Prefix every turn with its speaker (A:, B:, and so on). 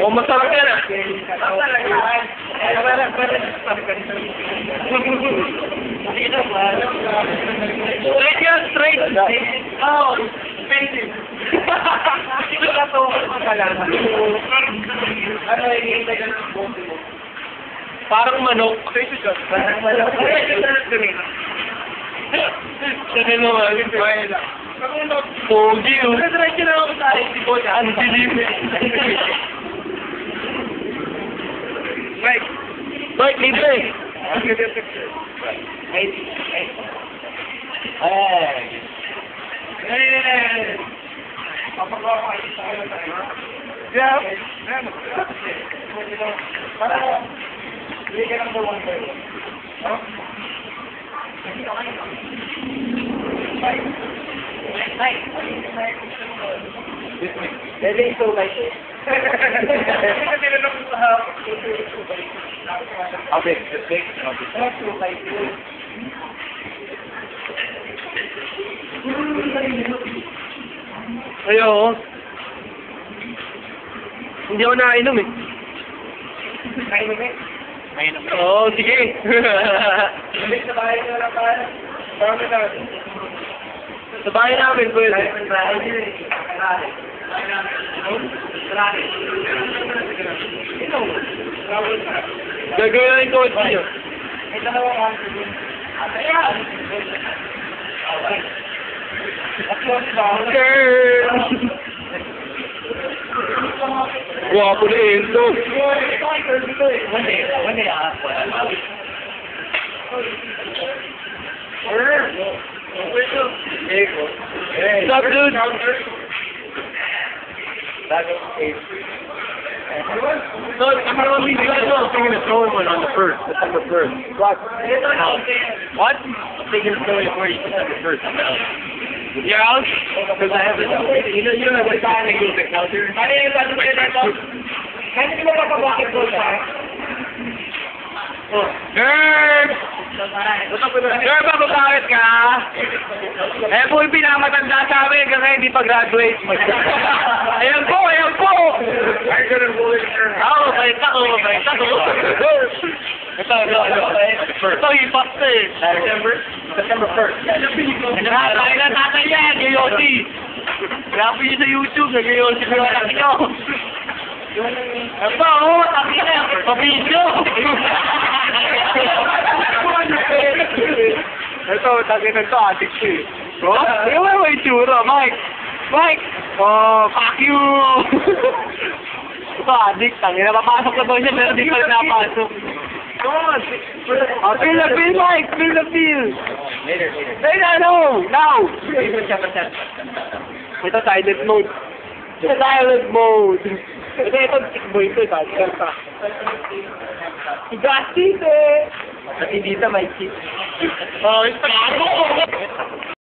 A: Oh, masarap yan ah. Straight yan, straight. Oh, expensive. Ito na ito, ano, hinihintay ka ng bote mo? Parang manok. Parang manok. Sige naman. Pogi oh. Diretso na ako sa ICO niya. Ang dilim. Mike. Mike, libre. Papagawa ko kayo sa kayo tayo. Yeah. Para hindi ka lang dawan kayo. Pwede ito like it. Okay, just take it. Ayo. Hindi ako nakainom eh. Nakainom eh? Nakainom eh. Oo, sige. Sa bahay nyo lang tayo. Sa bahay namin, pwede. Gagawin ko ito nyo. Ito na lang ang ayan. Guwapo na Enzo. What's up, dude? So, I'm going to be taking a throwing one on the 1st, September 1st. What? I'm taking a throwing for you September 1st. You're out? Because I have a... You know what time I go to counter? Gerb! Gerb, bakit ka? Eh po yung pinakamatanda sa amin kasi hindi pa-graduate. Ayan po, ayan po! Oo, bait ako. Ito, hip-hop to eh. September 1st. Nakakain na tatay yan, Gayosi. Grabe yun sa YouTube, Gayosi ko yung anak nyo. Aba, oo, taki na, pabidyo. Ito, taki na ito, adik ko eh. Oh, yung may tsura, Mike. Mike! Oh, fuck you! Ito, adik, tangi na, papasok na daw siya, pero di pa rin napasok. Come on! Oh, feel the feel, Mike! Feel the feel! Later, no! Now! Ito, silent mode. Ito, silent mode. Ito, boy ito, silent pa. Gastis eh! At hindi ito, Mikey. Oh, ito,